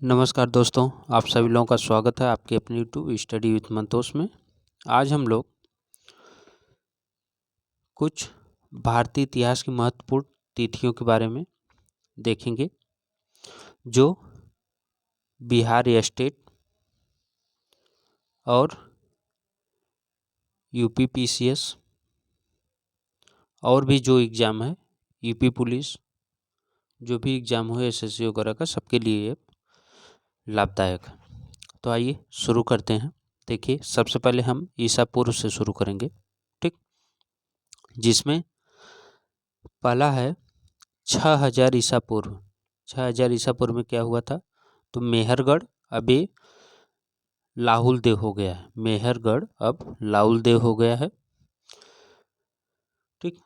नमस्कार दोस्तों, आप सभी लोगों का स्वागत है आपके अपने यूट्यूब स्टडी विथ मंतोष में। आज हम लोग कुछ भारतीय इतिहास की महत्वपूर्ण तिथियों के बारे में देखेंगे जो बिहार स्टेट और यूपी पीसीएस और भी जो एग्ज़ाम है, यूपी पुलिस, जो भी एग्ज़ाम हो एसएससी वगैरह का, सबके लिए ये लाभदायक है। तो आइए शुरू करते हैं। देखिए, सबसे पहले हम ईसा पूर्व से शुरू करेंगे, ठीक, जिसमें पहला है 6000 ईसा पूर्व। 6000 ईसा पूर्व में क्या हुआ था? तो मेहरगढ़ अभी लाहुल देव हो गया है। मेहरगढ़ अब लाहुल देव हो गया है, ठीक।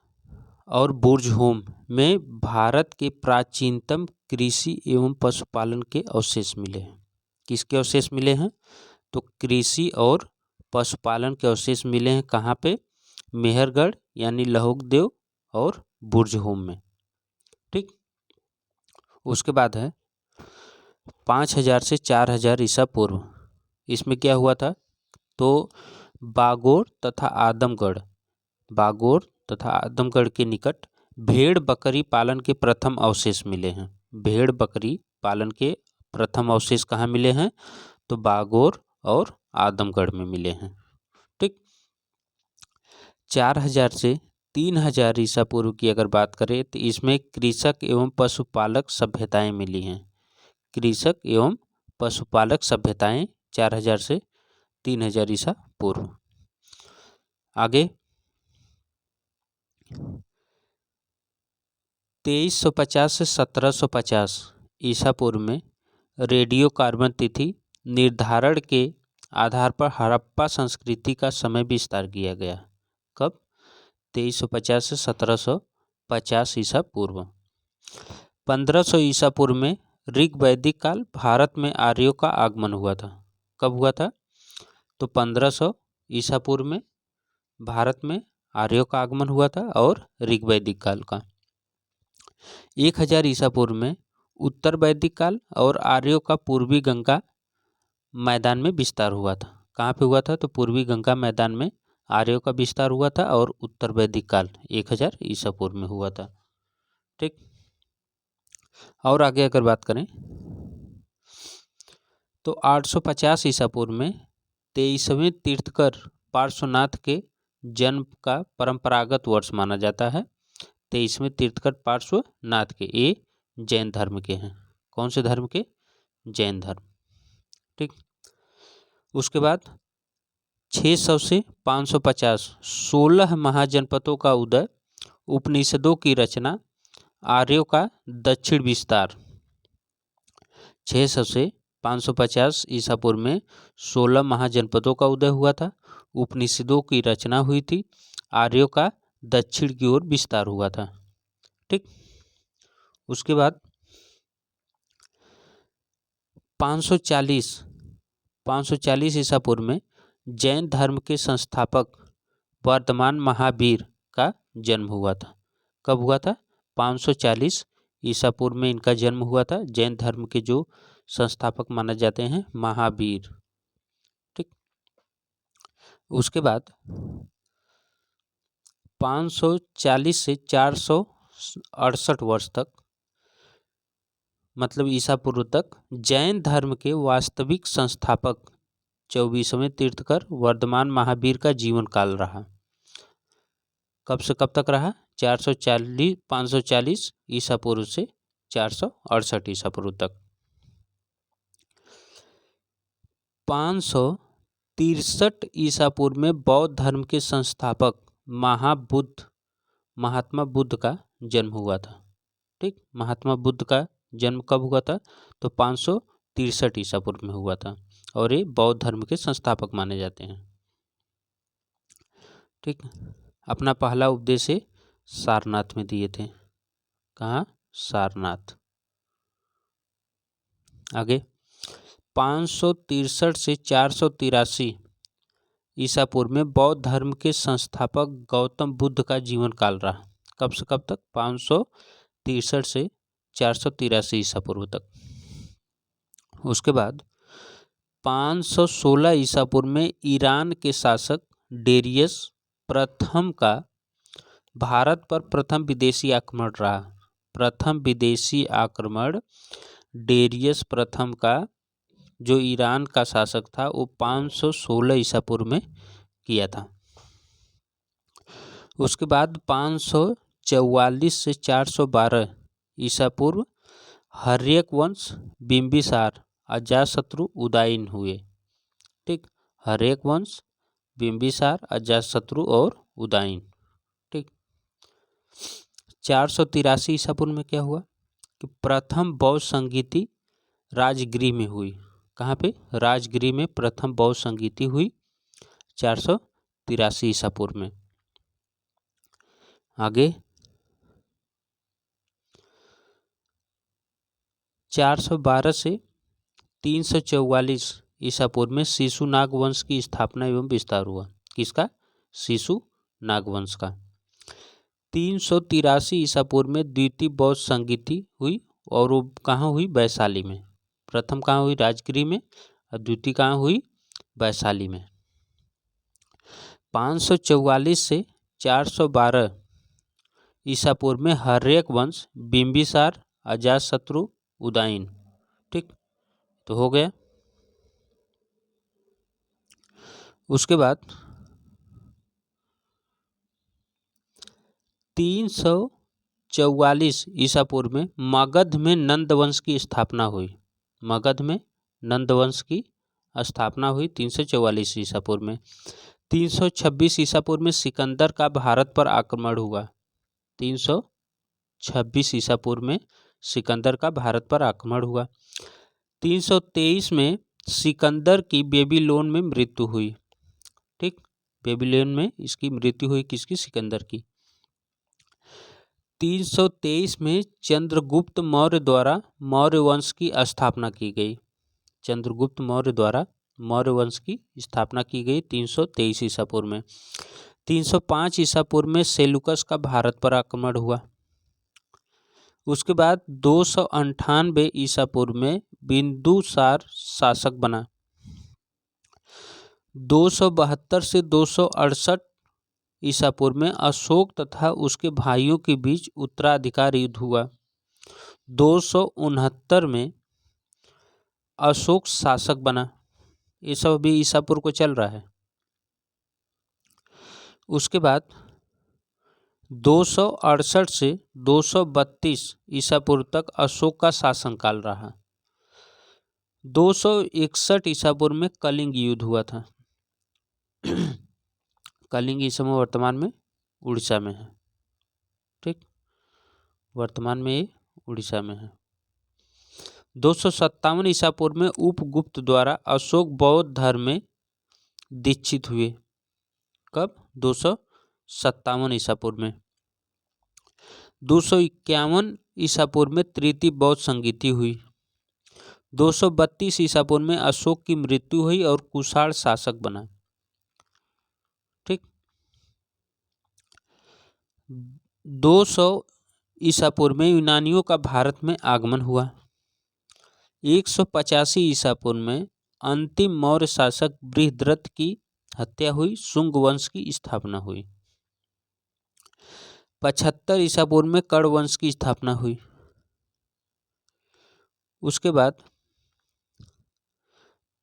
और बुर्जहोम में भारत के प्राचीनतम कृषि एवं पशुपालन के अवशेष मिले हैं। किसके अवशेष मिले हैं? तो कृषि और पशुपालन के अवशेष मिले हैं। कहाँ पे? मेहरगढ़ यानी लहुल देव और बुर्जहोम में, ठीक। उसके बाद है 5000 से 4000 ईसा पूर्व। इसमें क्या हुआ था? तो बागोर तथा आदमगढ़ के निकट भेड़ बकरी पालन के प्रथम अवशेष मिले हैं। भेड़ बकरी पालन के प्रथम अवशेष कहाँ मिले हैं? तो बागोर और आदमगढ़ में मिले हैं, ठीक। 4000 से 3000 ईसा पूर्व की अगर बात करें तो इसमें कृषक एवं पशुपालक सभ्यताएं मिली हैं। कृषक एवं पशुपालक सभ्यताएं 4000 से 3000 ईसा पूर्व। आगे 2350 से 1750 ईसा पूर्व में रेडियो कार्बन तिथि निर्धारण के आधार पर हड़प्पा संस्कृति का समय विस्तार किया गया। कब? 2350 से 1750 ईसा पूर्व। 1500 ईसा पूर्व में ऋग वैदिक काल भारत में आर्यों का आगमन हुआ था। कब हुआ था? तो 1500 ईसा पूर्व में भारत में आर्यों का आगमन हुआ था और ऋग वैदिक काल का। 1000 ईसा पूर्व में उत्तर वैदिक काल और आर्यों का पूर्वी गंगा मैदान में विस्तार हुआ था। कहाँ पे हुआ था? तो पूर्वी गंगा मैदान में आर्यों का विस्तार हुआ था और उत्तर वैदिक काल 1000 ईसा पूर्व में हुआ था, ठीक। और आगे अगर बात करें तो 850 ईसा पूर्व में 23वें तीर्थकर पार्श्वनाथ के जन्म का परंपरागत वर्ष माना जाता है। 23वें तीर्थकर पार्श्वनाथ के, ये जैन धर्म के हैं। कौन से धर्म के? जैन धर्म, ठीक। उसके बाद 600 से 550 16 महाजनपदों का उदय, उपनिषदों की रचना, आर्यों का दक्षिण विस्तार। 600 से 550 ईसा पूर्व में 16 महाजनपदों का उदय हुआ था, उपनिषदों की रचना हुई थी, आर्यों का दक्षिण की ओर विस्तार हुआ था, ठीक। उसके बाद 540 ईसा पूर्व में जैन धर्म के संस्थापक वर्धमान महावीर का जन्म हुआ था। कब हुआ था? 540 ईसा पूर्व में इनका जन्म हुआ था। जैन धर्म के जो संस्थापक माने जाते हैं महावीर, ठीक। उसके बाद 540 से 468 वर्ष तक, मतलब ईसा पूर्व तक, जैन धर्म के वास्तविक संस्थापक 24वें तीर्थकर वर्धमान महावीर का जीवन काल रहा। कब से कब तक रहा? 540 ईसा पूर्व से 468 ईसा पूर्व तक। 563 ईसा पूर्व में बौद्ध धर्म के संस्थापक महात्मा बुद्ध का जन्म हुआ था, ठीक। महात्मा बुद्ध का जन्म कब हुआ था? तो 563 ईसा पूर्व में हुआ था और ये बौद्ध धर्म के संस्थापक माने जाते हैं, ठीक। अपना पहला उपदेश सारनाथ में दिए थे। कहाँ? सारनाथ। आगे 563 से 483 ईसा पूर्व में बौद्ध धर्म के संस्थापक गौतम बुद्ध का जीवन काल रहा। कब से कब तक? 563 से 483 ईसा पूर्व तक। उसके बाद 516 ईसा पूर्व में ईरान के शासक डेरियस प्रथम का भारत पर प्रथम विदेशी आक्रमण रहा। प्रथम विदेशी आक्रमण डेरियस प्रथम का, जो ईरान का शासक था, वो 516 ईसा पूर्व में किया था। उसके बाद 544 से 412 ईसा पूर्व हर्यक वंश, बिंबिसार, अजातशत्रु, उदयन हुए। ठीक, हर्यक वंश, बिंबिसार, अजातशत्रु और उदयन। ठीक, 483 ईसा पूर्व में क्या हुआ कि प्रथम बौद्ध संगीति राजगृह में हुई। कहाँ पे? राजगृह में प्रथम बौद्ध संगीति हुई 483 ईसा पूर्व में। आगे 412 से 344 ईसा पूर्व में शिशुनाग वंश की स्थापना एवं विस्तार हुआ। किसका? शिशुनाग वंश का। 383 ईसा पूर्व में द्वितीय बौद्ध संगीति हुई और वो कहाँ हुई? वैशाली में। प्रथम कहाँ हुई? राजगृह में, और द्वितीय कहाँ हुई? वैशाली में। 544 से 412 ईसा पूर्व में हर्यक वंश, बिंबिसार, अजातशत्रु, उदयन। ठीक, तो हो गया। उसके बाद 344 ईसा पूर्व में मगध में नंद वंश की स्थापना हुई। मगध में नंद वंश की स्थापना हुई 344 ईसा पूर्व में। 326 ईसा पूर्व में सिकंदर का भारत पर आक्रमण हुआ। 326 ईसा पूर्व में सिकंदर का भारत पर आक्रमण हुआ। 323 में सिकंदर की बेबीलोन में मृत्यु हुई। ठीक, बेबीलोन में इसकी मृत्यु हुई। किसकी? सिकंदर की। 323 में चंद्रगुप्त मौर्य द्वारा मौर्य वंश की स्थापना की गई। चंद्रगुप्त मौर्य द्वारा मौर्य वंश की स्थापना की गई 323 ईसा पूर्व में। 305 ईसा पूर्व में सेलुकस का भारत पर आक्रमण हुआ। उसके बाद 298 ईसा पूर्व में बिंदुसार शासक बना। 272 से 268 ईसा पूर्व में अशोक तथा उसके भाइयों के बीच उत्तराधिकार युद्ध हुआ। 269 में अशोक शासक बना। ये सब अभी ईसा पूर्व को चल रहा है। उसके बाद 268 से 232 ईसा पूर्व तक अशोक का शासनकाल रहा। 261 ईसा पूर्व में कलिंग युद्ध हुआ था। कलिंग इस समय वर्तमान में उड़ीसा में है। ठीक, वर्तमान में ये उड़ीसा में है। 257 ईसा पूर्व में उपगुप्त द्वारा अशोक बौद्ध धर्म में दीक्षित हुए। कब? 257 ईसा पूर्व में। 251 ईसा पूर्व में तृतीय बौद्ध संगीति हुई। 232 ईसा पूर्व में अशोक की मृत्यु हुई और कुषाण शासक बना। ठीक, 200 ईसा पूर्व में यूनानियों का भारत में आगमन हुआ। 185 ईसा पूर्व में अंतिम मौर्य शासक बृहद्रथ की हत्या हुई। शुंग वंश की स्थापना हुई। 75 ईसा पूर्व में कर्ण वंश की स्थापना हुई। उसके बाद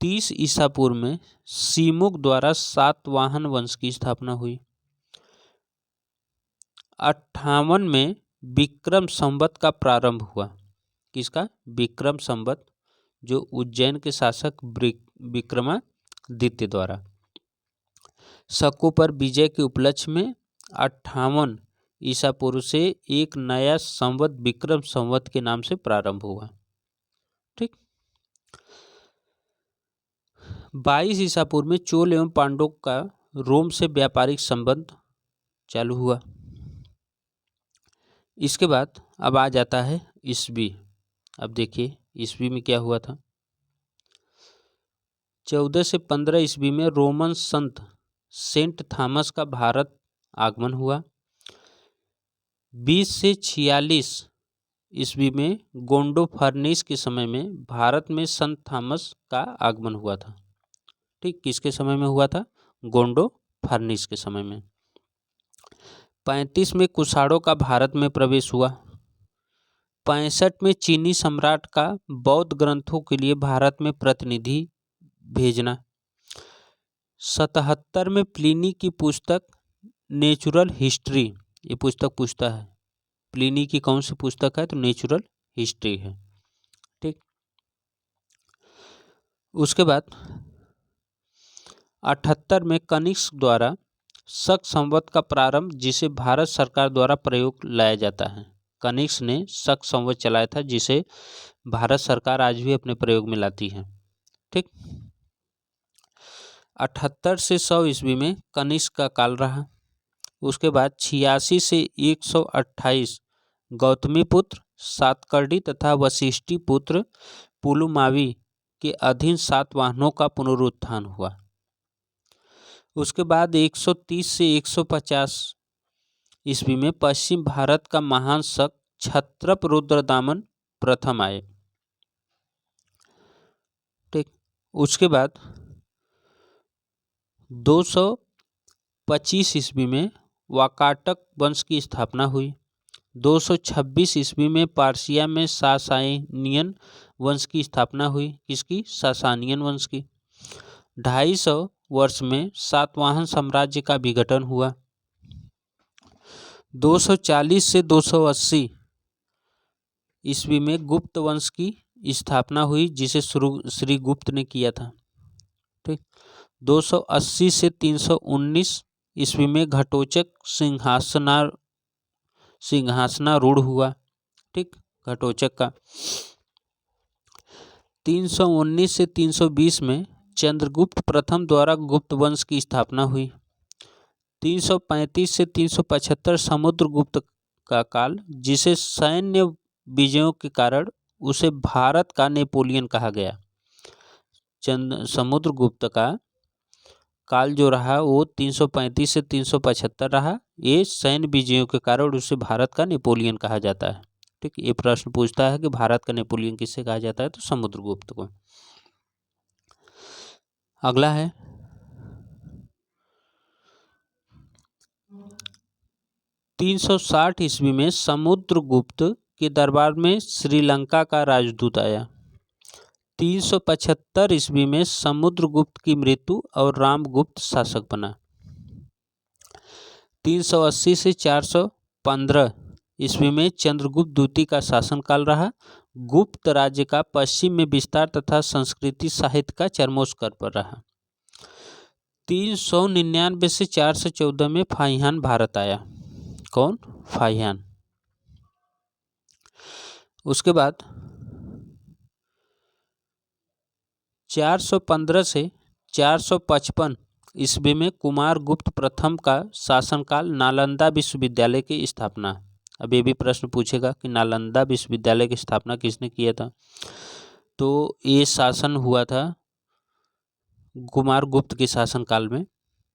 30 ईसा पूर्व में सीमुक द्वारा सातवाहन वंश की स्थापना हुई। 58 में विक्रम संवत का प्रारंभ हुआ। किसका? विक्रम संवत, जो उज्जैन के शासक विक्रमादित्य द्वारा। शकों पर विजय के उपलक्ष्य में 58 ईसा पूर्व से एक नया संवत विक्रम संवत के नाम से प्रारंभ हुआ। ठीक, 22 ईसा पूर्व में चोल एवं पांड्यों का रोम से व्यापारिक संबंध चालू हुआ। इसके बाद अब आ जाता है ईस्वी। अब देखिए ईस्वी में क्या हुआ था। 14 से 15 ईस्वी में रोमन संत सेंट थॉमस का भारत आगमन हुआ। 20 से 46 ईस्वी में गोंडो फर्निस के समय में भारत में संत थॉमस का आगमन हुआ था। ठीक, किसके समय में हुआ था? गोंडो फर्निस के समय में। 35 में कुषाणों का भारत में प्रवेश हुआ। 65 में चीनी सम्राट का बौद्ध ग्रंथों के लिए भारत में प्रतिनिधि भेजना। 77 में प्लिनी की पुस्तक नेचुरल हिस्ट्री, ये पुस्तक पूछता है प्लिनी की कौन सी पुस्तक है, तो नेचुरल हिस्ट्री है। ठीक, उसके बाद 78 में कनिष्क द्वारा शक संवत का प्रारंभ, जिसे भारत सरकार द्वारा प्रयोग लाया जाता है। कनिष्क ने शक संवत चलाया था, जिसे भारत सरकार आज भी अपने प्रयोग में लाती है। ठीक, 78 से 100 ईस्वी में कनिष्क का काल रहा। उसके बाद 86 से 128 गौतमी पुत्र सातकर्णी तथा वशिष्ठी पुत्र पुलुमावी के अधीन सातवाहनों का पुनरुत्थान हुआ। उसके बाद 130 से 150 ईस्वी में पश्चिम भारत का महान शक क्षत्रप रुद्रदामन प्रथम आए। ठीक, उसके बाद 225 ईस्वी में वाकाटक वंश की स्थापना हुई। 226 ईस्वी में पार्सिया में सासानियन वंश की स्थापना हुई। किसकी? सासानियन वंश की। 250 वर्ष में सातवाहन साम्राज्य का विघटन हुआ। 240 से 280 ईस्वी में गुप्त वंश की स्थापना हुई, जिसे श्री गुप्त ने किया था। ठीक, 280 से 319 ईस्वी में घटोचक सिंहासनारूढ़ हुआ। ठीक, घटोचक का। 319 से 320 में चंद्रगुप्त प्रथम द्वारा गुप्त वंश की स्थापना हुई। 335 से 375 समुद्रगुप्त का काल, जिसे सैन्य विजयों के कारण उसे भारत का नेपोलियन कहा गया। समुद्रगुप्त का काल जो रहा वो 335 से 375 रहा। ये सैन्य विजयों के कारण उसे भारत का नेपोलियन कहा जाता है। ठीक, ये प्रश्न पूछता है कि भारत का नेपोलियन किसे कहा जाता है, तो समुद्रगुप्त को। अगला है 360 ईस्वी में समुद्रगुप्त के दरबार में श्रीलंका का राजदूत आया। 375 ईस्वी में समुद्रगुप्त की मृत्यु और रामगुप्त शासक बना। 380 से 415 ईस्वी में चंद्रगुप्त द्वितीय का शासनकाल रहा। गुप्त राज्य का पश्चिम में विस्तार तथा संस्कृति साहित्य का चरमोत्कर्ष पर रहा। 399 से 414 में फाहियान भारत आया। कौन? फाहियान। उसके बाद 415 से 455 ईस्वी में कुमारगुप्त प्रथम का शासनकाल, नालंदा विश्वविद्यालय की स्थापना। अब ये भी प्रश्न पूछेगा कि नालंदा विश्वविद्यालय की स्थापना किसने किया था, तो ये शासन हुआ था कुमारगुप्त के शासनकाल में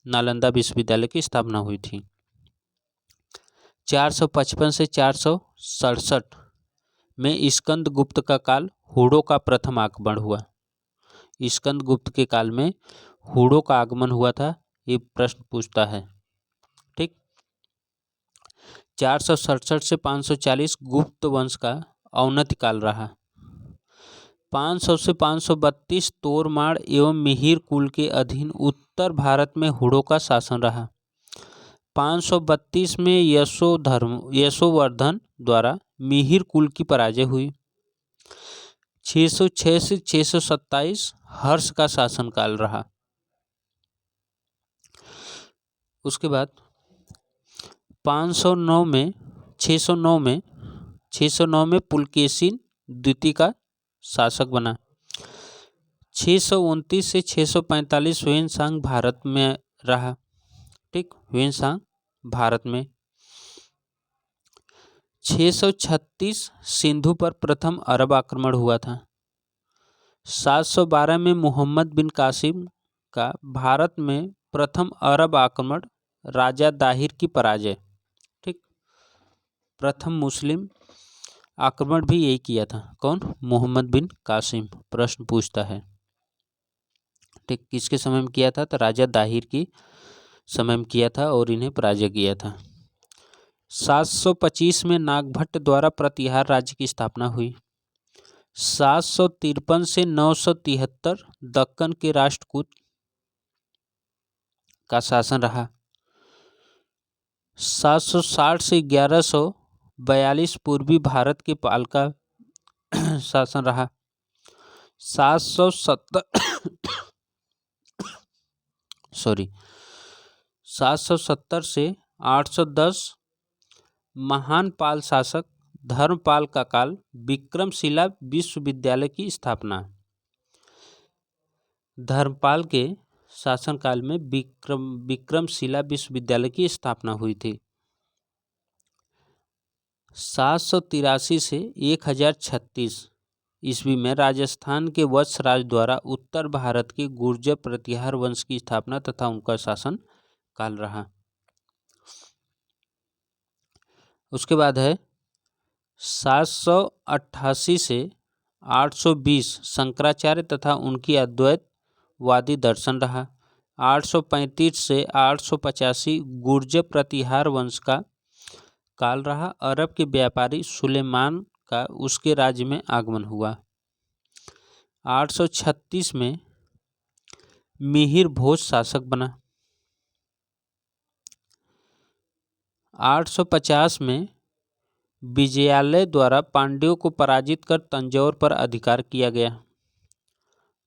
नालंदा विश्वविद्यालय की स्थापना हुई थी। 455 से 467 में स्कंदगुप्त का काल, हुडों का प्रथम आगमन हुआ। स्कंदगुप्त के काल में हुडों का आगमन हुआ था, ये प्रश्न पूछता है। ठीक, 467 से 540 गुप्त वंश का अवनति काल रहा। 500 से 532 तोरमाड़ एवं मिहिर कुल के अधीन उत्तर भारत में हुडों का शासन रहा। 532 में यशोवर्धन द्वारा मिहिर कुल की पराजय हुई। 606 से 627 हर्ष का शासनकाल रहा। उसके बाद 609 में पुलकेशिन द्वितीय का शासक बना। 629 से 645 ह्वेनसांग भारत में रहा। ठीक, ह्वेनसांग भारत में। 636 सिंधु पर प्रथम अरब आक्रमण हुआ था। 712 में मोहम्मद बिन कासिम का भारत में प्रथम अरब आक्रमण, राजा दाहिर की पराजय। ठीक, प्रथम मुस्लिम आक्रमण भी यही किया था। कौन? मोहम्मद बिन कासिम प्रश्न पूछता है। ठीक, किसके समय में किया था? तो राजा दाहिर की समय में किया था और इन्हें पराजय किया था। 725 में नागभट्ट द्वारा प्रतिहार राज्य की स्थापना हुई। 753 से 973 दक्कन के राष्ट्रकूट का शासन रहा। 760 से 1142 पूर्वी भारत के पाल का शासन रहा। 770 से 810 महान पाल शासक धर्मपाल का काल। विक्रमशिला विश्वविद्यालय की स्थापना। धर्मपाल के शासनकाल में विक्रमशिला विश्वविद्यालय की स्थापना हुई थी। 783 से 1036 ईस्वी में राजस्थान के वत्सराज द्वारा उत्तर भारत के गुर्जर प्रतिहार वंश की स्थापना तथा उनका शासन काल रहा। उसके बाद है 788 से 820 शंकराचार्य तथा उनकी अद्वैतवादी दर्शन रहा। 835 से 885 गुर्जर प्रतिहार वंश का काल रहा। अरब के व्यापारी सुलेमान का उसके राज्य में आगमन हुआ। 836 में मिहिर भोज शासक बना। 850 में विजयालय द्वारा पांड्यों को पराजित कर तंजौर पर अधिकार किया गया।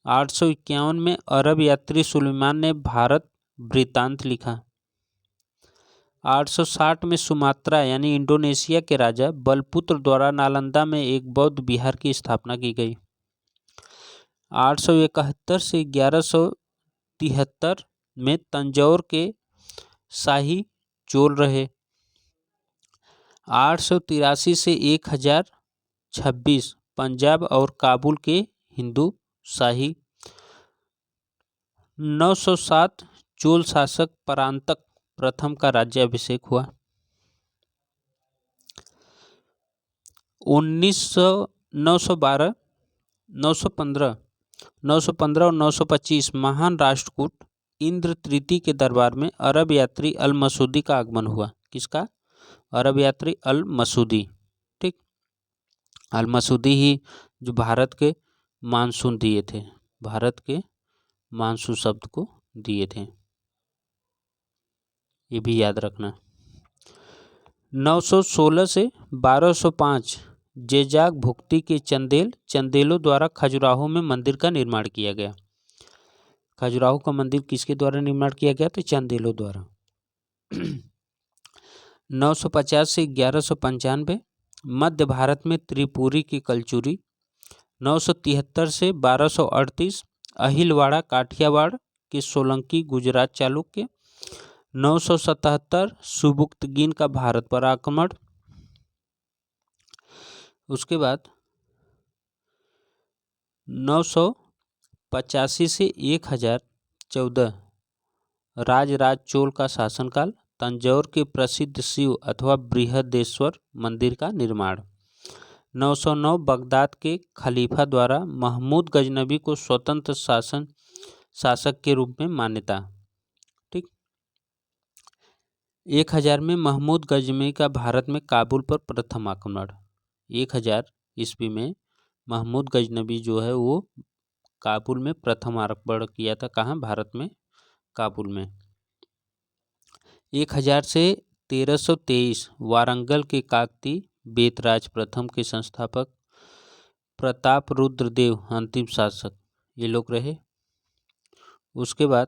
851 में अरब यात्री सुलेमान ने भारत वृत्तांत लिखा। 860 में सुमात्रा यानी इंडोनेशिया के राजा बलपुत्र द्वारा नालंदा में एक बौद्ध विहार की स्थापना की गई। 871 से 1173 में तंजौर के शाही चोल रहे। 883 से 1026 पंजाब और काबुल के हिंदू शाही। 907 चोल शासक परांतक प्रथम का राज्याभिषेक हुआ। 912 915 और 925 महान राष्ट्रकूट इंद्र तृतीय के दरबार में अरब यात्री अल मसूदी का आगमन हुआ। किसका? अरब यात्री अल मसूदी। ठीक, अल मसूदी ही जो भारत के मानसून दिए थे, भारत के मानसून शब्द को दिए थे, ये भी याद रखना। 916 से 1205 जेजाग भुक्ति के चंदेलों द्वारा खजुराहो में मंदिर का निर्माण किया गया। खजुराहो का मंदिर किसके द्वारा निर्माण किया गया? तो चंदेलों द्वारा। 950 से 1195 मध्य भारत में त्रिपुरी की कलचुरी। 973 से 1238 अहिलवाड़ा काठियावाड़ के सोलंकी गुजरात चालुक्य। 977 सुबुक्तगीन का भारत पर आक्रमण। उसके बाद 985 से 1014 राजराज चोल का शासनकाल। तंजौर के प्रसिद्ध शिव अथवा बृहदेश्वर मंदिर का निर्माण। 909 बगदाद के खलीफा द्वारा महमूद गजनबी को स्वतंत्र शासक के रूप में मान्यता। ठीक, 1000 में महमूद गजनबी का भारत में काबुल पर प्रथम आक्रमण। 1000 ईस्वी में महमूद गजनबी जो है वो काबुल में प्रथम आक्रमण किया था। कहाँ? भारत में, काबुल में। 1000 से 1323 वारंगल के काकती बेतराज प्रथम के संस्थापक। प्रताप रुद्र देव अंतिम शासक, ये लोग रहे। उसके बाद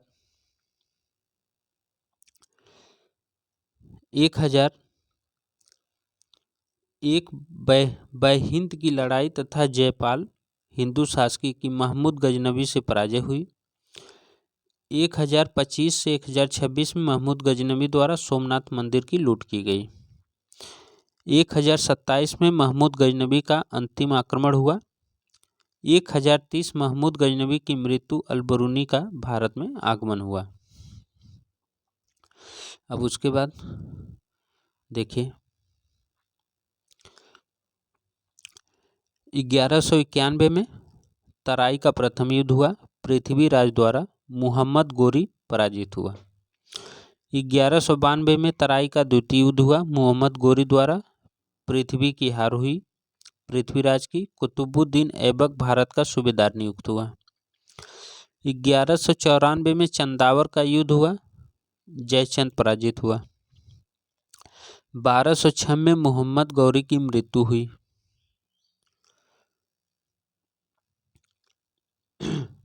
1001 बहिंद की लड़ाई तथा जयपाल हिंदू शासकी की महमूद गजनबी से पराजय हुई। 1025 से 1026 में महमूद गजनबी द्वारा सोमनाथ मंदिर की लूट की गई। 1027 में महमूद गजनबी का अंतिम आक्रमण हुआ। 1030 महमूद गजनबी की मृत्यु अलबरूनी का भारत में आगमन हुआ। अब उसके बाद देखिए 1191 में तराई का प्रथम युद्ध हुआ। पृथ्वीराज द्वारा मुहम्मद गोरी पराजित हुआ। 1192 में तराई का द्वितीय युद्ध हुआ। मुहम्मद गोरी द्वारा पृथ्वी की हार हुई। पृथ्वीराज की कुतुबुद्दीन ऐबक भारत का सूबेदार नियुक्त हुआ। 1194 में चंदावर का युद्ध हुआ। जयचंद पराजित हुआ। 1206 में मुहम्मद गौरी की मृत्यु हुई।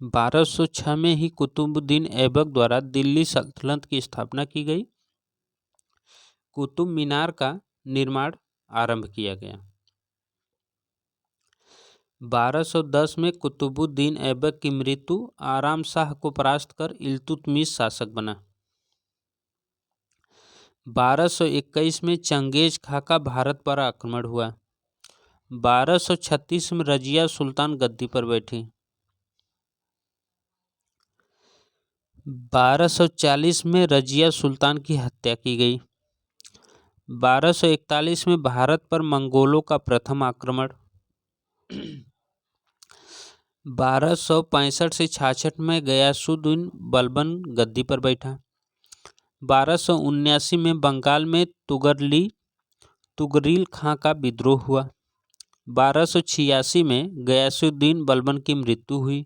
1206 में ही कुतुबुद्दीन ऐबक द्वारा दिल्ली सल्तनत की स्थापना की गई। कुतुब मीनार का निर्माण आरंभ किया गया। 1210 में कुतुबुद्दीन ऐबक की मृत्यु। आराम शाह को परास्त कर इल्तुतमिश शासक बना। 1221 में चंगेज खां का भारत पर आक्रमण हुआ। 1236 में रजिया सुल्तान गद्दी पर बैठी। 1240 में रजिया सुल्तान की हत्या की गई। 1241 में भारत पर मंगोलों का प्रथम आक्रमण। 1265 से 66 में गयासुद्दीन बलबन गद्दी पर बैठा। 1279 में बंगाल में तुगरील खां का विद्रोह हुआ। 1286 में गयासुद्दीन बलबन की मृत्यु हुई।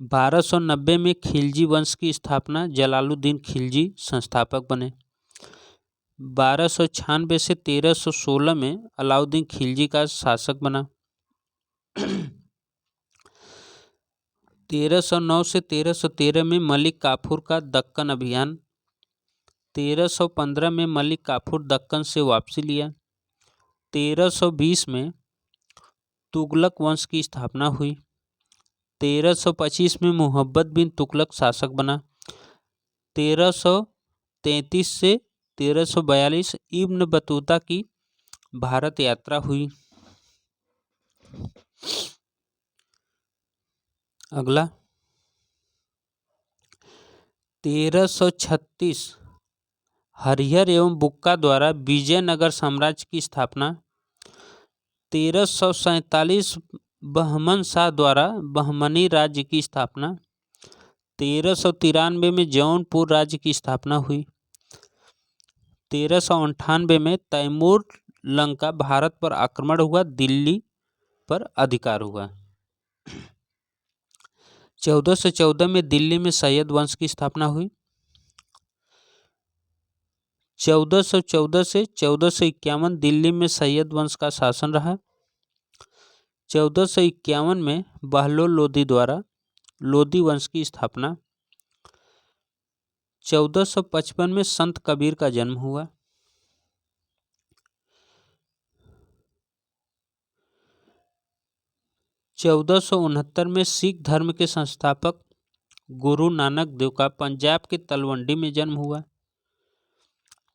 1290 में खिलजी वंश की स्थापना। जलालुद्दीन खिलजी संस्थापक बने। 1296 से 1316 में अलाउद्दीन खिलजी का शासक बना। 1309 से 1313 में मलिक काफूर का दक्कन अभियान। 1315 में मलिक काफूर दक्कन से वापसी लिया। 1320 में तुगलक वंश की स्थापना हुई। 1325 में मुहम्मद बिन तुगलक शासक बना। 1333 से 1342 इब्न बतूता की भारत यात्रा हुई। अगला 1336 हरिहर एवं बुक्का द्वारा विजयनगर साम्राज्य की स्थापना। 1347 बहमन शाह द्वारा बहमनी राज्य की स्थापना। 1393 में जौनपुर राज्य की स्थापना हुई। 1398 में तैमूर लंका भारत पर आक्रमण हुआ। दिल्ली पर अधिकार हुआ। 1414 में दिल्ली में सैयद वंश की स्थापना हुई। 1414 से 1451 दिल्ली में सैयद वंश का शासन रहा। 1451 में बहलोल लोदी द्वारा लोदी वंश की स्थापना। 1455 में संत कबीर का जन्म हुआ। 1469 में सिख धर्म के संस्थापक गुरु नानक देव का पंजाब के तलवंडी में जन्म हुआ।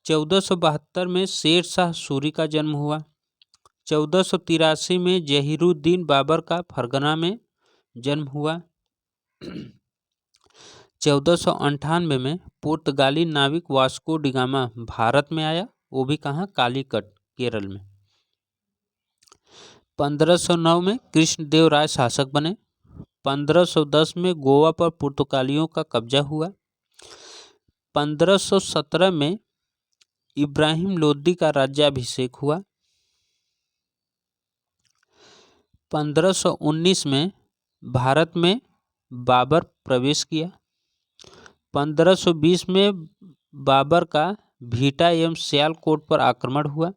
1472 में शेर शाह सूरी का जन्म हुआ। 1483 में जहीरुद्दीन बाबर का फरगना में जन्म हुआ। 1498 में पुर्तगाली नाविक वास्को डी गामा भारत में आया, वो भी कहाँ, कालीकट केरल में। 1509 में कृष्णदेव राय शासक बने। 1510 में गोवा पर पुर्तगालियों का कब्जा हुआ। 1517 में इब्राहिम लोदी का राज्याभिषेक हुआ। 1519 में भारत में बाबर प्रवेश किया। 1520 में बाबर का भीटा एवं सियालकोट पर आक्रमण हुआ।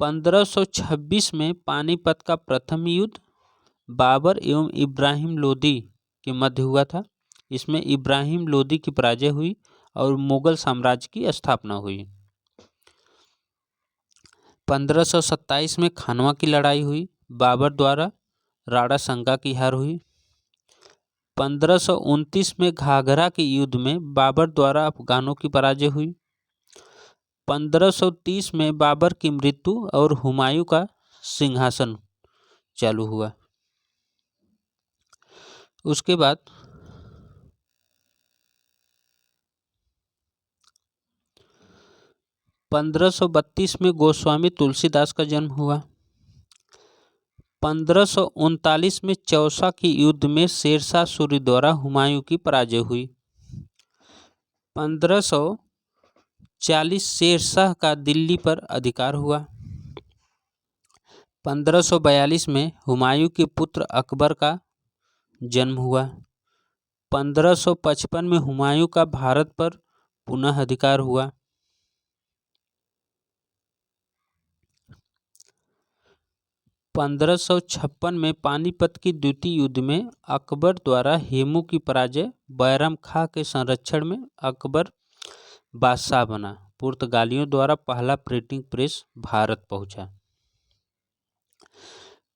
1526 में पानीपत का प्रथम युद्ध बाबर एवं इब्राहिम लोदी के मध्य हुआ था। इसमें इब्राहिम लोदी की पराजय हुई और मुगल साम्राज्य की स्थापना हुई। 1527 में खानवा की लड़ाई हुई। बाबर द्वारा राणा संगा की हार हुई। 1529 में घाघरा के युद्ध में बाबर द्वारा अफगानों की पराजय हुई। 1530 में बाबर की मृत्यु और हुमायूं का सिंहासन चालू हुआ। उसके बाद 1532 में गोस्वामी तुलसीदास का जन्म हुआ। 1539 में चौसा के युद्ध में शेरशाह सूरी द्वारा हुमायूं की पराजय हुई। 1540 शेरशाह का दिल्ली पर अधिकार हुआ। 1542 में हुमायूं के पुत्र अकबर का जन्म हुआ। 1555 में हुमायूं का भारत पर पुनः अधिकार हुआ। 1556 में पानीपत की द्वितीय युद्ध में अकबर द्वारा हेमू की पराजय, बैरम खां के संरक्षण में अकबर बादशाह बना। पुर्तगालियों द्वारा पहला प्रिंटिंग प्रेस भारत पहुंचा।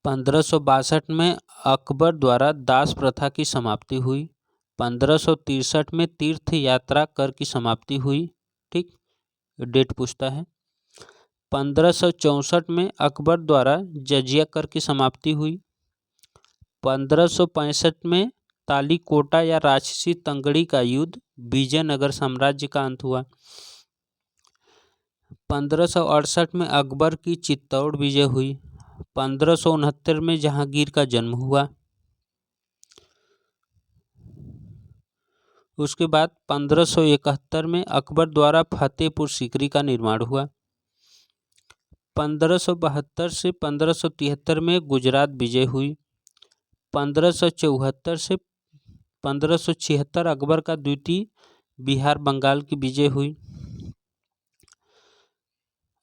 1562 में अकबर द्वारा दास प्रथा की समाप्ति हुई। 1563 में तीर्थ यात्रा कर की समाप्ति हुई। ठीक, डेट पूछता है। 1564 में अकबर द्वारा जजिया कर की समाप्ति हुई। 1565 में तालीकोटा या राजसी तंगड़ी का युद्ध, विजयनगर साम्राज्य का अंत हुआ। 1568 में अकबर की चित्तौड़ विजय हुई। 1569 में जहांगीर का जन्म हुआ। उसके बाद 1571 में अकबर द्वारा फतेहपुर सीकरी का निर्माण हुआ। 1572 से 1573 में गुजरात विजय हुई। 1574 से 1576 अकबर का द्वितीय बिहार बंगाल की विजय हुई।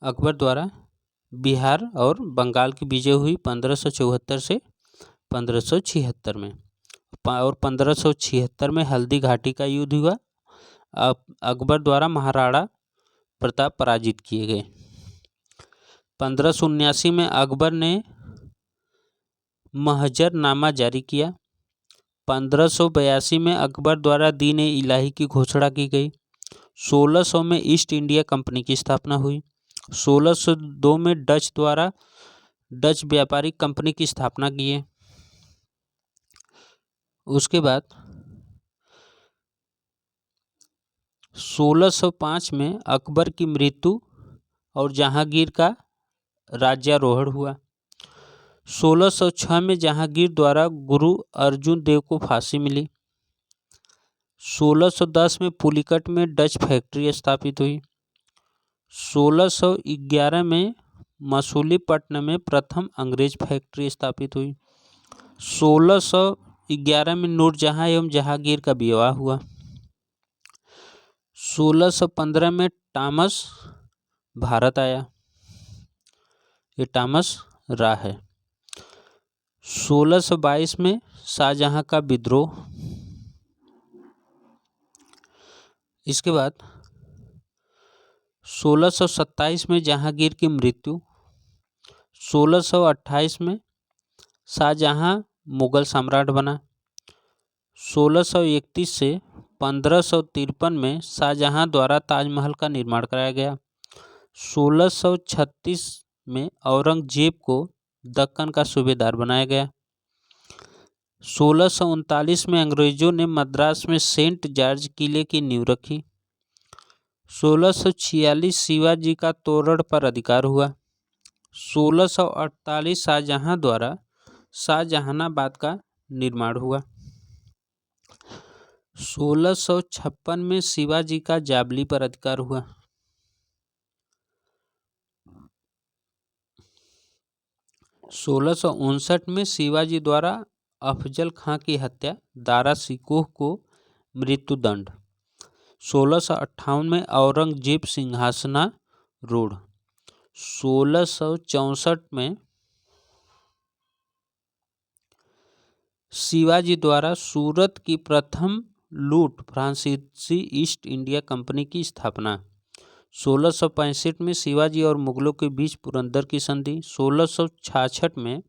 अकबर द्वारा बिहार और बंगाल की विजय हुई 1574 से 1576 में। और 1576 में हल्दी घाटी का युद्ध हुआ। अकबर द्वारा महाराणा प्रताप पराजित किए गए। 1579 में अकबर ने महजरनामा जारी किया। 1582 में अकबर द्वारा दीन ए इलाही की घोषणा की गई। 1600 में ईस्ट इंडिया कंपनी की स्थापना हुई। 1602 में डच द्वारा डच व्यापारिक कंपनी की स्थापना किए। उसके बाद 1605 में अकबर की मृत्यु और जहांगीर का राज्यारोहण हुआ। 1606 में जहांगीर द्वारा गुरु अर्जुन देव को फांसी मिली। 1610 में पुलिकट में डच फैक्ट्री स्थापित हुई। 1611 में मसूलीपट्टनम में प्रथम अंग्रेज फैक्ट्री स्थापित हुई। 1611 में नूरजहां एवं जहांगीर का विवाह हुआ। 1615 में टॉमस भारत आया। ये टॉमस रा है। 1622 में शाहजहां का विद्रोह। इसके बाद 1627 में जहांगीर की मृत्यु। 1628 में शाहजहां मुगल सम्राट बना। 1631 से 1553 में शाहजहां द्वारा ताजमहल का निर्माण कराया गया। 1636 में औरंगजेब को दक्कन का सूबेदार बनाया गया। 1639 में अंग्रेजों ने मद्रास में सेंट जॉर्ज किले की नींव रखी। 1646 शिवाजी का तोरड़ पर अधिकार हुआ। 1648 शाहजहां द्वारा शाहजहानाबाद का निर्माण हुआ। 1656 में शिवाजी का जाबली पर अधिकार हुआ। 1659 में शिवाजी द्वारा अफजल खां की हत्या, दारा शिकोह को मृत्युदंड। 1658 में औरंगजेब सिंहासनारूढ़। 1664 में शिवाजी द्वारा सूरत की प्रथम लूट फ्रांसीसी ईस्ट इंडिया कंपनी की स्थापना। 1665 में शिवाजी और मुगलों के बीच पुरंदर की संधि। 1666 में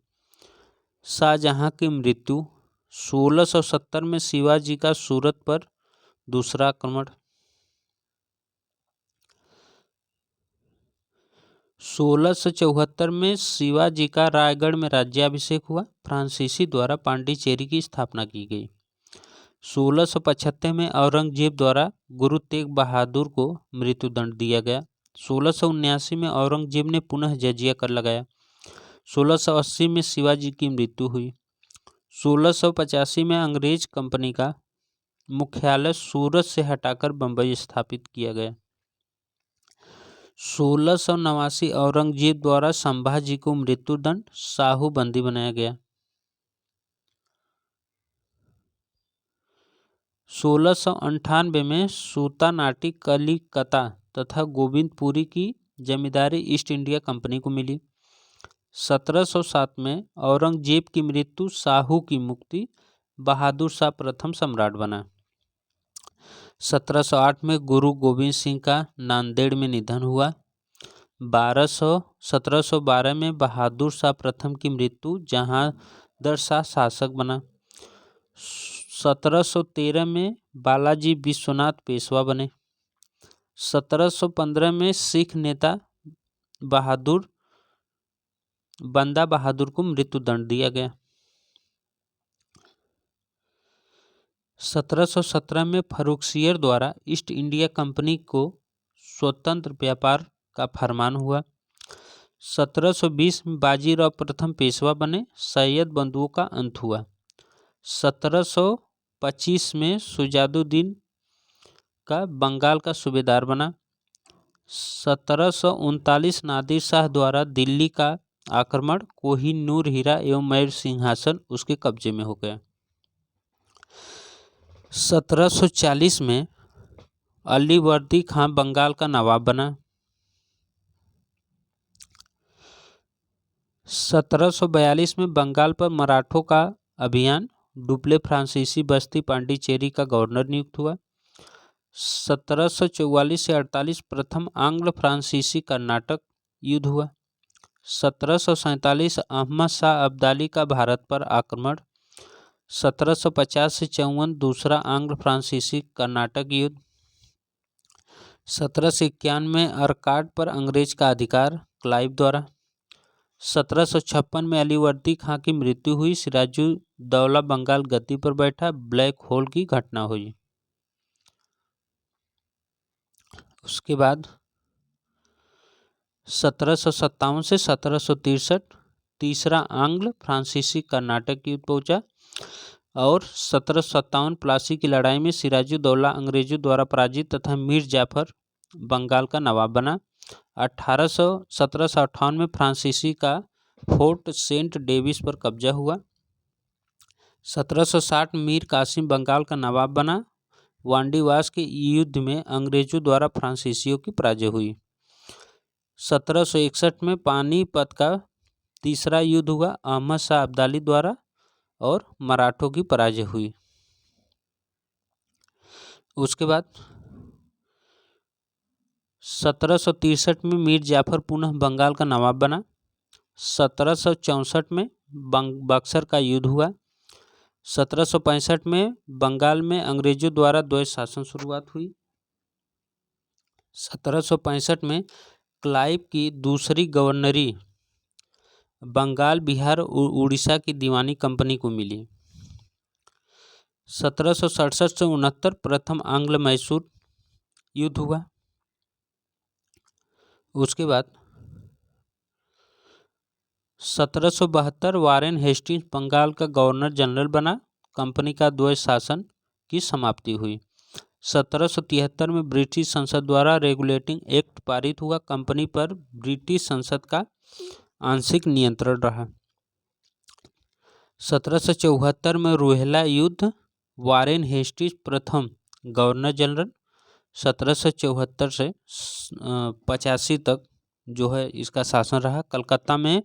शाहजहां की मृत्यु। 1670 में शिवाजी का सूरत पर दूसरा आक्रमण। 1674 में शिवाजी का रायगढ़ में राज्याभिषेक हुआ। फ्रांसीसी द्वारा पांडिचेरी की स्थापना की गई। 1675 में औरंगजेब द्वारा गुरु तेग बहादुर को मृत्युदंड दिया गया। 1679 में औरंगजेब ने पुनः जजिया कर लगाया। 1680 में शिवाजी की मृत्यु हुई। 1685 में अंग्रेज कंपनी का मुख्यालय सूरत से हटाकर बंबई स्थापित किया गया। 1689 औरंगजेब द्वारा संभाजी को मृत्युदंड साहू बंदी बनाया गया। 1698 में सूतानाटी कलिकता तथा गोविंदपुरी की जमींदारी ईस्ट इंडिया कंपनी को मिली। 1707 में औरंगजेब की मृत्यु, साहू की मुक्ति, बहादुर शाह प्रथम सम्राट बना। 1708 में गुरु गोविंद सिंह का नांदेड़ में निधन हुआ। 1712 में बहादुर शाह प्रथम की मृत्यु, जहांगीर शाह शासक बना। 1713 में बालाजी विश्वनाथ पेशवा बने। 1715 में सिख नेता बंदा बहादुर को मृत्युदंड दिया गया। 1717 में फर्रुखसियर द्वारा ईस्ट इंडिया कंपनी को स्वतंत्र व्यापार का फरमान हुआ। 1720 में बाजीराव प्रथम पेशवा बने, सैयद बंधुओं का अंत हुआ। 1725 में सुजाउद्दीन का बंगाल का सूबेदार बना। 1739 नादिर शाह द्वारा दिल्ली का आक्रमण, कोहिनूर हीरा एवं मयूर सिंहासन उसके कब्जे में हो गया। 1740 में अलीवर्दी खां बंगाल का नवाब बना। 1742 में बंगाल पर मराठों का अभियान, डुप्ले फ्रांसीसी बस्ती पांडिचेरी का गवर्नर नियुक्त हुआ। 1744 से 48 प्रथम आंग्ल फ्रांसीसी कर्नाटक युद्ध हुआ। 1747 अहमद शाह अब्दाली का भारत पर आक्रमण। 1750 से 54 दूसरा आंग्ल फ्रांसीसी कर्नाटक युद्ध। 1751 में अरकाड पर अंग्रेज का अधिकार, क्लाइव द्वारा। 1756 में अलीवर्दी खां की मृत्यु हुई। सिराजुद्दौला बंगाल गद्दी पर बैठा। ब्लैक होल की घटना हुई। उसके बाद 1757 से 1763 तीसरा आंग्ल फ्रांसीसी कर्नाटक युद्ध पहुंचा और 1757 प्लासी की लड़ाई में सिराजुद्दौला अंग्रेजों द्वारा पराजित तथा मीर जाफर बंगाल का नवाब बना। 1758 में फ्रांसीसी का फोर्ट सेंट डेविस पर कब्जा हुआ। 1760 मीर कासिम बंगाल का नवाब बना। वांडीवास के युद्ध में अंग्रेजों द्वारा फ्रांसीसियों की पराजय हुई। 1761 में पानीपत का तीसरा युद्ध हुआ, अहमद शाह अब्दाली द्वारा, और मराठों की पराजय हुई। उसके बाद 1763 में मीर जाफर पुनः बंगाल का नवाब बना। 1764 में बक्सर का युद्ध हुआ। 1765 में बंगाल में अंग्रेजों द्वारा द्वैध शासन शुरुआत हुई। 1765 में क्लाइव की दूसरी गवर्नरी बंगाल, बिहार और उड़ीसा की दीवानी कंपनी को मिली। 1767 से 69 प्रथम आंग्ल मैसूर युद्ध हुआ। उसके बाद 1772 वारेन हेस्टिंग्स बंगाल का गवर्नर जनरल बना। कंपनी का द्वैध शासन की समाप्ति हुई। 1773 में ब्रिटिश संसद द्वारा रेगुलेटिंग एक्ट पारित हुआ। कंपनी पर ब्रिटिश संसद का आंशिक नियंत्रण रहा। 1774 में रोहिला युद्ध, वारेन हेस्टिंग्स प्रथम गवर्नर जनरल। 1774 से 85 तक जो है इसका शासन रहा। कलकत्ता में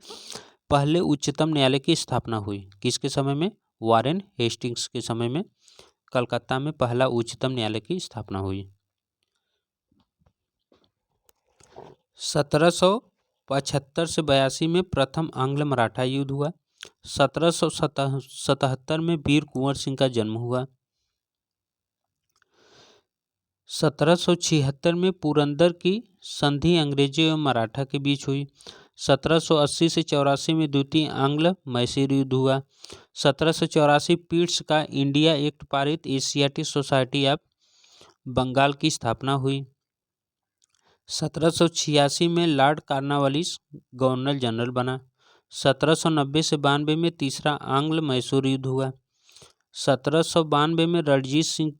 पहले उच्चतम न्यायालय की स्थापना हुई। किसके समय में? वारेन हेस्टिंग्स के समय में कलकत्ता में पहला उच्चतम न्यायालय की स्थापना हुई। 1775 से 82 में प्रथम आंग्ल मराठा युद्ध हुआ। 1777 में वीर कुंवर सिंह का जन्म हुआ। 1776 में पुरंदर की संधि अंग्रेजों एवं मराठा के बीच हुई। 1780 से 84 में द्वितीय आंग्ल मैसूर युद्ध हुआ। 1784 पीट्स का इंडिया एक्ट पारित, एशियाटिक सोसाइटी ऑफ बंगाल की स्थापना हुई। 1786 में लॉर्ड कॉर्नवालिस गवर्नर जनरल बना। 1790 से 92 में तीसरा आंग्ल मैसूर युद्ध हुआ। 1792 में रणजीत सिंह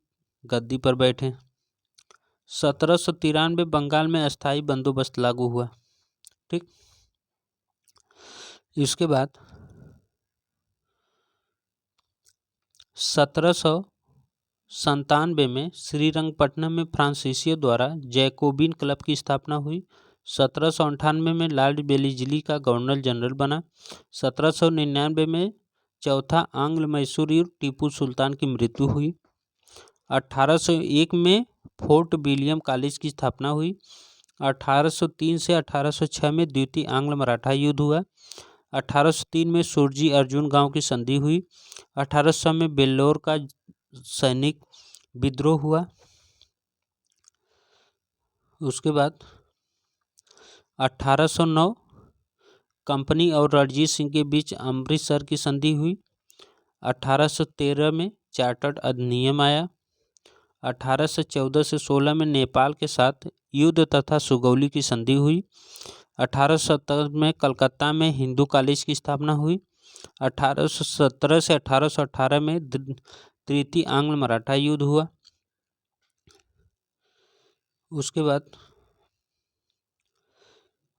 गद्दी पर बैठे। 1793 बंगाल में अस्थायी बंदोबस्त लागू हुआ। ठीक, इसके बाद 1797 में श्रीरंगपट्टनम में फ्रांसीसियों द्वारा जैकोबिन क्लब की स्थापना हुई। 1798 में लॉर्ड वेलेस्ली का गवर्नर जनरल बना। 1799 में चौथा आंग्ल मैसूर युद्ध, टीपू सुल्तान की मृत्यु हुई। 1801 में फोर्ट विलियम कॉलेज की स्थापना हुई। 1803 से 1806 में द्वितीय आंग्ल मराठा युद्ध हुआ। 1803 में सुरजी अर्जुन गांव की संधि हुई। 1800 में बेल्लोर का सैनिक विद्रोह हुआ। उसके बाद 1809 कंपनी और रणजीत सिंह के बीच अमृतसर की संधि हुई। 1813 में चार्टर्ड अधिनियम आया। 1814 से 16 में नेपाल के साथ युद्ध तथा सुगौली की संधि हुई। 1817 में कलकत्ता में हिंदू कॉलेज की स्थापना हुई। 1817 से 1818 में तृतीय आंग्ल मराठा युद्ध हुआ। उसके बाद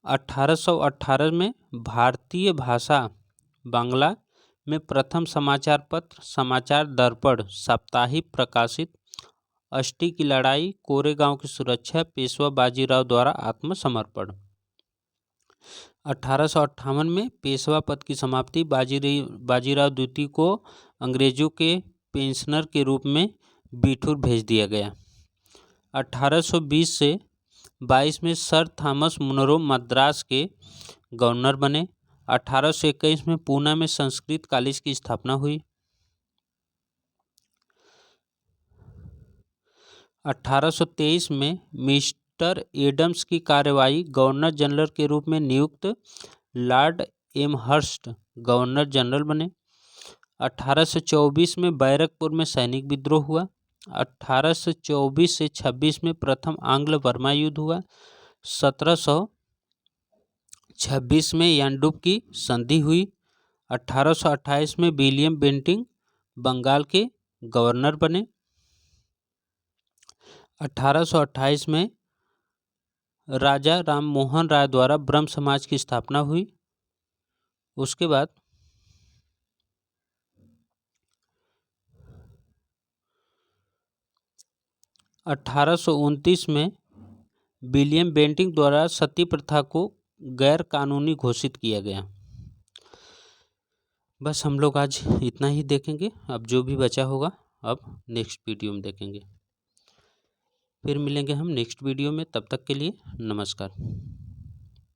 1818 में भारतीय भाषा बांग्ला में प्रथम समाचार पत्र समाचार दर्पण साप्ताहिक प्रकाशित। अष्टी की लड़ाई, कोरेगांव की सुरक्षा, पेशवा बाजीराव द्वारा आत्मसमर्पण। 1858 में पेशवा पद की समाप्ति, बाजीराव द्वितीय को अंग्रेजों के पेंशनर के रूप में बिठूर भेज दिया गया। 1820 से 22 में सर थॉमस मुनरो मद्रास के गवर्नर बने। 1821 में पूना में संस्कृत कॉलेज की स्थापना हुई। 1823 में मिस्टर एडम्स की कार्यवाही गवर्नर जनरल के रूप में नियुक्त लॉर्ड एमहर्स्ट गवर्नर जनरल बने। 1824 में बैरकपुर में सैनिक विद्रोह हुआ। 1824 से 26 में प्रथम आंग्ल बर्मा युद्ध हुआ। 1726 में यानडुप की संधि हुई। 1828 में विलियम बेंटिंग बंगाल के गवर्नर बने। 1828 में राजा राम मोहन राय द्वारा ब्रह्म समाज की स्थापना हुई। उसके बाद 1829 में विलियम बेंटिंग द्वारा सती प्रथा को गैर कानूनी घोषित किया गया। बस हम लोग आज इतना ही देखेंगे। अब जो भी बचा होगा अब नेक्स्ट वीडियो में देखेंगे। फिर मिलेंगे हम नेक्स्ट वीडियो में। तब तक के लिए नमस्कार।